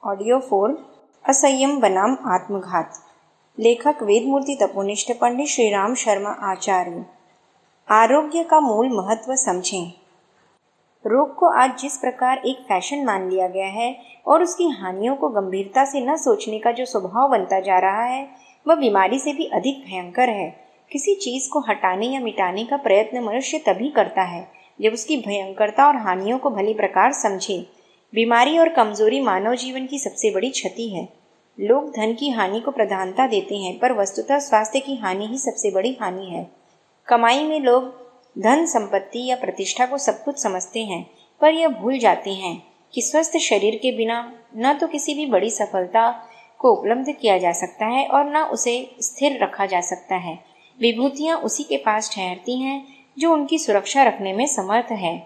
Audio 4 असंयम बनाम आत्मघात। लेखक वेदमूर्ति तपोनिष्ठ पंडित श्री राम शर्मा आचार्य। आरोग्य का मूल महत्व समझें। रोग को आज जिस प्रकार एक फैशन मान लिया गया है और उसकी हानियों को गंभीरता से न सोचने का जो स्वभाव बनता जा रहा है, वह बीमारी से भी अधिक भयंकर है। किसी चीज को हटाने या मिटाने का प्रयत्न मनुष्य तभी करता है जब उसकी भयंकरता और हानियों को भली प्रकार समझे। बीमारी और कमजोरी मानव जीवन की सबसे बड़ी क्षति है। लोग धन की हानि को प्रधानता देते हैं, पर वस्तुतः स्वास्थ्य की हानि ही सबसे बड़ी हानि है। कमाई में लोग धन, संपत्ति या प्रतिष्ठा को सब कुछ समझते हैं, पर यह भूल जाते हैं कि स्वस्थ शरीर के बिना न तो किसी भी बड़ी सफलता को उपलब्ध किया जा सकता है और न उसे स्थिर रखा जा सकता है। विभूतियां उसी के पास ठहरती हैं जो उनकी सुरक्षा रखने में समर्थ है।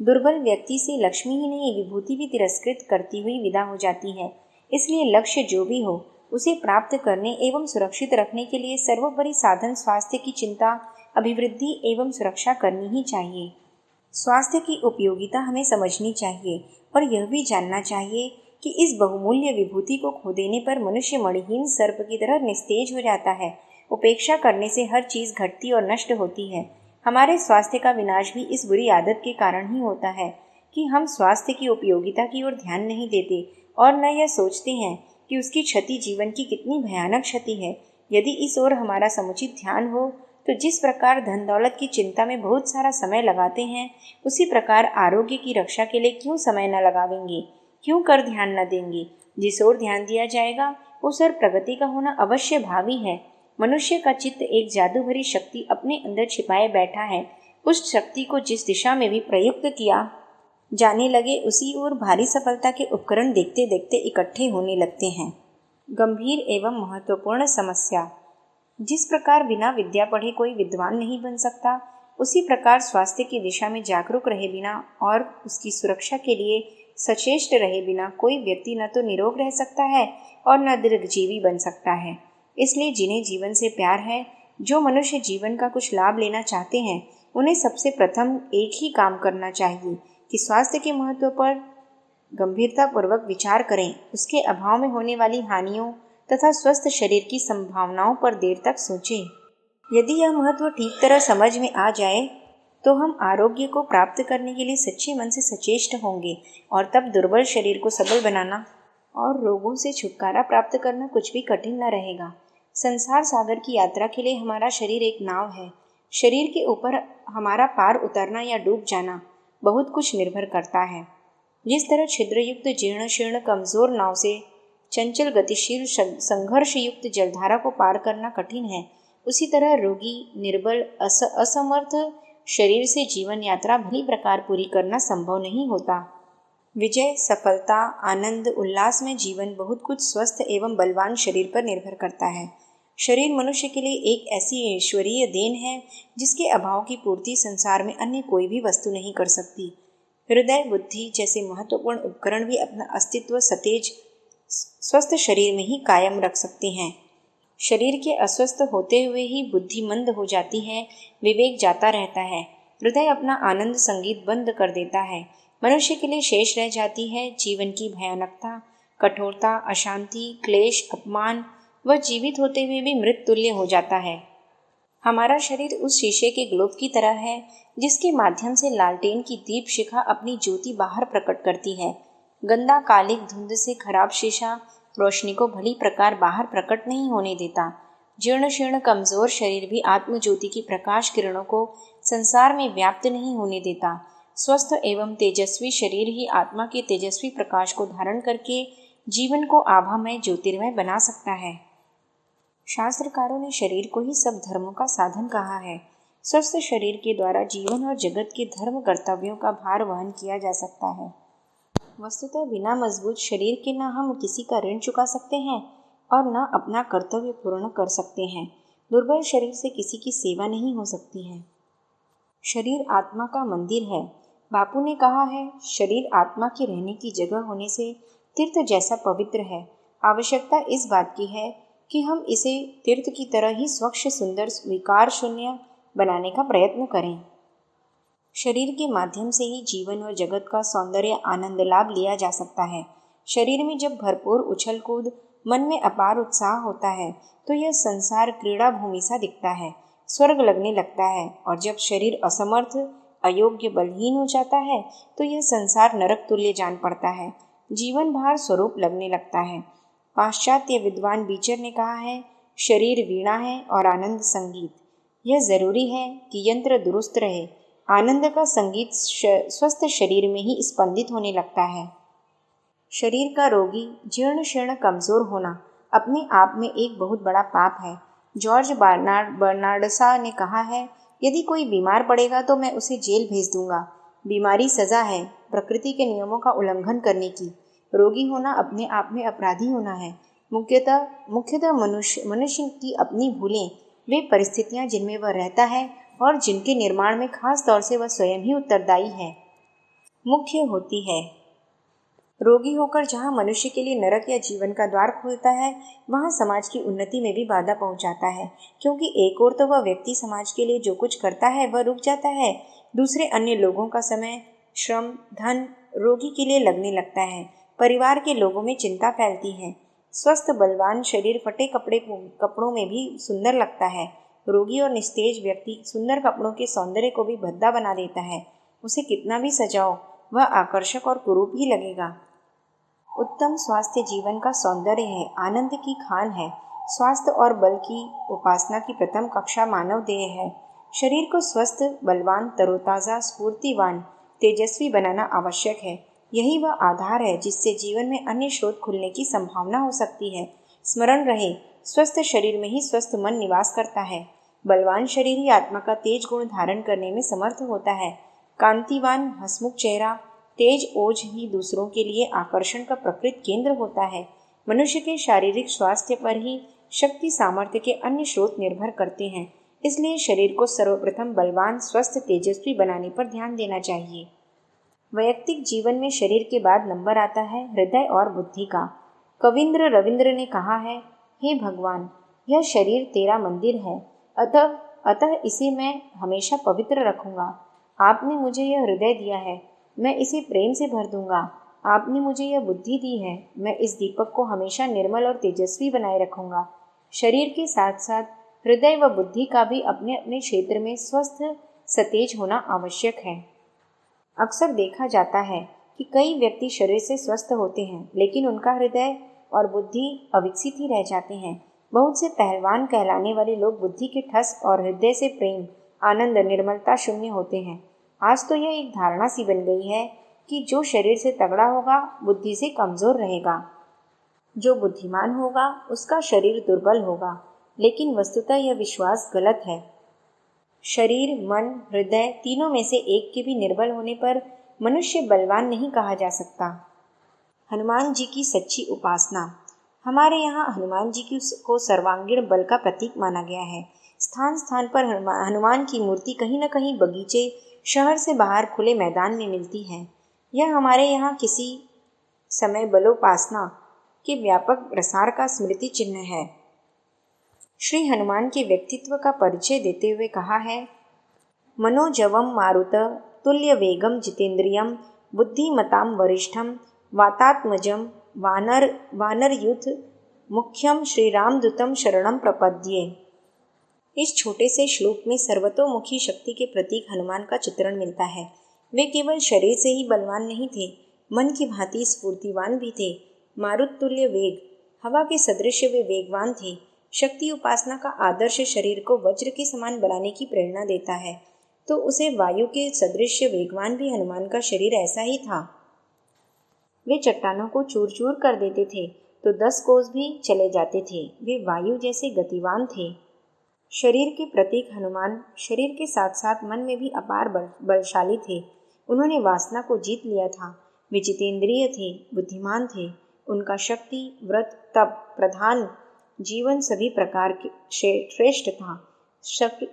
दुर्बल व्यक्ति से लक्ष्मी ही नहीं, विभूति भी तिरस्कृत करती हुई विदा हो जाती है। इसलिए लक्ष्य जो भी हो, उसे प्राप्त करने एवं सुरक्षित रखने के लिए सर्वोपरि साधन स्वास्थ्य की चिंता, अभिवृद्धि एवं सुरक्षा करनी ही चाहिए। स्वास्थ्य की उपयोगिता हमें समझनी चाहिए और यह भी जानना चाहिए कि इस बहुमूल्य विभूति को खो देने पर मनुष्य मणिहीन सर्प की तरह निस्तेज हो जाता है। उपेक्षा करने से हर चीज घटती और नष्ट होती है। हमारे स्वास्थ्य का विनाश भी इस बुरी आदत के कारण ही होता है कि हम स्वास्थ्य की उपयोगिता की ओर ध्यान नहीं देते और न यह सोचते हैं कि उसकी क्षति जीवन की कितनी भयानक क्षति है। यदि इस ओर हमारा समुचित ध्यान हो तो जिस प्रकार धन दौलत की चिंता में बहुत सारा समय लगाते हैं, उसी प्रकार आरोग्य की रक्षा के लिए क्यों समय न लगावेंगे, क्यों कर ध्यान न देंगे। जिस ओर ध्यान दिया जाएगा उस ओर प्रगति का होना अवश्य भावी है। मनुष्य का चित्त एक जादू भरी शक्ति अपने अंदर छिपाए बैठा है। उस शक्ति को जिस दिशा में भी प्रयुक्त किया जाने लगे, उसी ओर भारी सफलता के उपकरण देखते देखते इकट्ठे होने लगते हैं। गंभीर एवं महत्वपूर्ण समस्या। जिस प्रकार बिना विद्या पढ़े कोई विद्वान नहीं बन सकता, उसी प्रकार स्वास्थ्य की दिशा में जागरूक रहे बिना और उसकी सुरक्षा के लिए सचेष्ट रहे बिना कोई व्यक्ति न तो निरोग रह सकता है और न दीर्घजीवी बन सकता है। इसलिए जिन्हें जीवन से प्यार है, जो मनुष्य जीवन का कुछ लाभ लेना चाहते हैं, उन्हें सबसे प्रथम एक ही काम करना चाहिए कि स्वास्थ्य के महत्व पर गंभीरतापूर्वक विचार करें, उसके अभाव में होने वाली हानियों तथा स्वस्थ शरीर की संभावनाओं पर देर तक सोचें। यदि यह महत्व ठीक तरह समझ में आ जाए तो हम आरोग्य को प्राप्त करने के लिए सच्चे मन से सचेष्ट होंगे और तब दुर्बल शरीर को सबल बनाना और रोगों से छुटकारा प्राप्त करना कुछ भी कठिन न रहेगा। संसार सागर की यात्रा के लिए हमारा शरीर एक नाव है। शरीर के ऊपर हमारा पार उतरना या डूब जाना बहुत कुछ निर्भर करता है। जिस तरह छिद्रयुक्त, जीर्ण शीर्ण, कमजोर नाव से चंचल, गतिशील, संघर्ष युक्त जलधारा को पार करना कठिन है, उसी तरह रोगी, निर्बल, असमर्थ शरीर से जीवन यात्रा भली प्रकार पूरी करना संभव नहीं होता। विजय, सफलता, आनंद, उल्लास में जीवन बहुत कुछ स्वस्थ एवं बलवान शरीर पर निर्भर करता है। शरीर मनुष्य के लिए एक ऐसी ईश्वरीय देन है जिसके अभाव की पूर्ति संसार में अन्य कोई भी वस्तु नहीं कर सकती। हृदय, बुद्धि जैसे महत्वपूर्ण उपकरण भी अपना अस्तित्व सतेज स्वस्थ शरीर में ही कायम रख सकते हैं। शरीर के अस्वस्थ होते हुए ही बुद्धि मंद हो जाती है, विवेक जाता रहता है, हृदय अपना आनंद संगीत बंद कर देता है। मनुष्य के लिए शेष रह जाती है जीवन की भयानकता, कठोरता, अशांति, क्लेश, अपमान। वह जीवित होते हुए भी मृत तुल्य हो जाता है। हमारा शरीर उस शीशे के ग्लोब की तरह है जिसके माध्यम से लालटेन की दीप शिखा अपनी ज्योति बाहर प्रकट करती है। गंदा कालिक धुंध से खराब शीशा रोशनी को भली प्रकार बाहर प्रकट नहीं होने देता। जीर्ण शीर्ण, कमजोर शरीर भी आत्मज्योति की प्रकाश किरणों को संसार में व्याप्त नहीं होने देता। स्वस्थ एवं तेजस्वी शरीर ही आत्मा के तेजस्वी प्रकाश को धारण करके जीवन को आभामय, ज्योतिर्मय बना सकता है। शास्त्रकारों ने शरीर को ही सब धर्मों का साधन कहा है। स्वस्थ शरीर के द्वारा जीवन और जगत के धर्म कर्तव्यों का भार वहन किया जा सकता है। वस्तुतः बिना मजबूत शरीर के न हम किसी का ऋण चुका सकते हैं और न अपना कर्तव्य पूर्ण कर सकते हैं। दुर्बल शरीर से किसी की सेवा नहीं हो सकती है। शरीर आत्मा का मंदिर है। बापू ने कहा है, शरीर आत्मा के रहने की जगह होने से तीर्थ जैसा पवित्र है। आवश्यकता इस बात की है कि हम इसे तीर्थ की तरह ही स्वच्छ, सुंदर, विकार शून्य बनाने का प्रयत्न करें। शरीर के माध्यम से ही जीवन और जगत का सौंदर्य, आनंद लाभ लिया जा सकता है। शरीर में जब भरपूर उछल कूद, मन में अपार उत्साह होता है तो यह संसार क्रीड़ा भूमि सा दिखता है, स्वर्ग लगने लगता है। और जब शरीर असमर्थ, अयोग्य, बलहीन हो जाता है तो यह संसार नरक तुल्य जान पड़ता है, जीवन भार स्वरूप लगने लगता है। पाश्चात्य विद्वान बीचर ने कहा है, शरीर वीणा है और आनंद संगीत। यह जरूरी है कि यंत्र दुरुस्त रहे, आनंद का संगीत स्वस्थ शरीर में ही स्पंदित होने लगता है। शरीर का रोगी, जीर्ण शीर्ण, कमजोर होना अपने आप में एक बहुत बड़ा पाप है। जॉर्ज बर्नार्डशा ने कहा है, यदि कोई बीमार पड़ेगा तो मैं उसे जेल भेज दूंगा। बीमारी सजा है प्रकृति के नियमों का उल्लंघन करने की। रोगी होना अपने आप में अपराधी होना है। मुख्यतः मनुष्य की अपनी भूलें, वे परिस्थितियां जिनमें वह रहता है और जिनके निर्माण में खास तौर से वह स्वयं ही उत्तरदायी है, मुख्य होती है। रोगी होकर जहाँ मनुष्य के लिए नरक या जीवन का द्वार खुलता है, वहाँ समाज की उन्नति में भी बाधा पहुँचाता है, क्योंकि एक ओर तो वह व्यक्ति समाज के लिए जो कुछ करता है वह रुक जाता है, दूसरे अन्य लोगों का समय, श्रम, धन रोगी के लिए लगने लगता है। परिवार के लोगों में चिंता फैलती है। स्वस्थ बलवान शरीर फटे कपड़ों में भी सुंदर लगता है। रोगी और निस्तेज व्यक्ति सुंदर कपड़ों के सौंदर्य को भी भद्दा बना देता है। उसे कितना भी सजाओ, वह आकर्षक और कुरूप ही लगेगा। उत्तम स्वास्थ्य जीवन का सौंदर्य है, आनंद की खान है। स्वास्थ्य और बल की उपासना की प्रथम कक्षा मानव देह है। शरीर को स्वस्थ, बलवान, तरोताज़ा, स्फूर्तिवान, तेजस्वी बनाना आवश्यक है। यही वह आधार है जिससे जीवन में अन्य स्रोत खुलने की संभावना हो सकती है। स्मरण रहे, स्वस्थ शरीर में ही स्वस्थ मन निवास करता है। बलवान शरीर ही आत्मा का तेज गुण धारण करने में समर्थ होता है। कांतिवान, हंसमुख चेहरा, तेज ओज ही दूसरों के लिए आकर्षण का प्रकृत केंद्र होता है। मनुष्य के शारीरिक स्वास्थ्य पर ही शक्ति सामर्थ्य के अन्य स्रोत निर्भर करते हैं। इसलिए शरीर को सर्वप्रथम बलवान, स्वस्थ, तेजस्वी बनाने पर ध्यान देना चाहिए। वैयक्तिक जीवन में शरीर के बाद नंबर आता है हृदय और बुद्धि का। कविंद्र रविंद्र ने कहा है, हे भगवान, यह शरीर तेरा मंदिर है, अतः इसे मैं हमेशा पवित्र रखूंगा। आपने मुझे यह हृदय दिया है, मैं इसे प्रेम से भर दूंगा। आपने मुझे यह बुद्धि दी है, मैं इस दीपक को हमेशा निर्मल और तेजस्वी बनाए रखूंगा। शरीर के साथ साथ हृदय व बुद्धि का भी अपने अपने क्षेत्र में स्वस्थ, सतेज होना आवश्यक है। अक्सर देखा जाता है कि कई व्यक्ति शरीर से स्वस्थ होते हैं, लेकिन उनका हृदय और बुद्धि अविकसित ही रह जाते हैं। बहुत से पहलवान कहलाने वाले लोग बुद्धि के ठस और हृदय से प्रेम, आनंद, निर्मलता शून्य होते हैं। आज तो यह एक धारणा सी बन गई है कि जो शरीर से तगड़ा होगा, बुद्धि से कमजोर रहेगा। जो बुद्धिमान होगा, उसका शरीर दुर्बल होगा। लेकिन वस्तुतः यह विश्वास गलत है। शरीर, मन, हृदय तीनों में से एक के भी निर्बल होने पर मनुष्य बलवान नहीं कहा जा सकता। हनुमान जी की सच्ची उपासना। हमारे यहाँ हनुमान जी को सर्वांगीण बल का प्रतीक माना गया है। स्थान स्थान पर हनुमान की मूर्ति कहीं न कहीं बगीचे, शहर से बाहर खुले मैदान में मिलती है। यह हमारे यहाँ किसी समय बलोपासना के व्यापक प्रसार का स्मृति चिन्ह है। श्री हनुमान के व्यक्तित्व का परिचय देते हुए कहा है, मनोजवम मारुत तुल्य वेगम जितेंद्रियम बुद्धिमताम वरिष्ठम वातात्मजम वानरयुथ मुख्यम श्री रामदूतम शरणम प्रपद्ये। इस छोटे से श्लोक में सर्वतोमुखी शक्ति के प्रतीक हनुमान का चित्रण मिलता है। वे केवल शरीर से ही बलवान नहीं थे, मन की भांति स्फूर्तिवान भी थे। मारुत तुल्य वेग, हवा के सदृश वे वेगवान थे। शक्ति उपासना का आदर्श शरीर को वज्र के समान बनाने की प्रेरणा देता है, तो उसे वायु के सदृश वेगवान भी हनुमान का शरीर ऐसा ही था। वे चट्टानों को चूर चूर कर देते थे तो 10 कोस भी चले जाते थे। वे वायु जैसे गतिवान थे। शरीर के प्रतीक हनुमान शरीर के साथ साथ मन में भी अपार बलशाली थे। उन्होंने वासना को जीत लिया था। वे जितेंद्रिय थे, बुद्धिमान थे। उनका शक्ति, व्रत, तप, प्रधान जीवन सभी प्रकार के श्रेष्ठ था।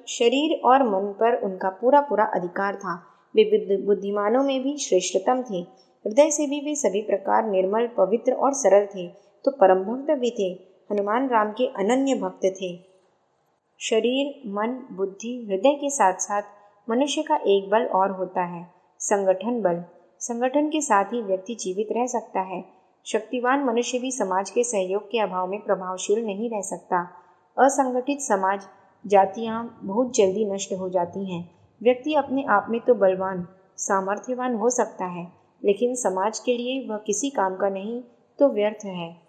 शरीर और मन पर उनका पूरा पूरा अधिकार था। वे बुद्धिमानों में भी श्रेष्ठतम थे। हृदय से भी वे सभी प्रकार निर्मल, पवित्र और सरल थे, तो परम भक्त भी थे। हनुमान राम के अनन्य भक्त थे। शरीर, मन, बुद्धि, हृदय के साथ साथ मनुष्य का एक बल और होता है, संगठन बल। संगठन के साथ ही व्यक्ति जीवित रह सकता है। शक्तिवान मनुष्य भी समाज के सहयोग के अभाव में प्रभावशील नहीं रह सकता। असंगठित समाज जातियां बहुत जल्दी नष्ट हो जाती हैं। व्यक्ति अपने आप में तो बलवान, सामर्थ्यवान हो सकता है, लेकिन समाज के लिए वह किसी काम का नहीं तो व्यर्थ है।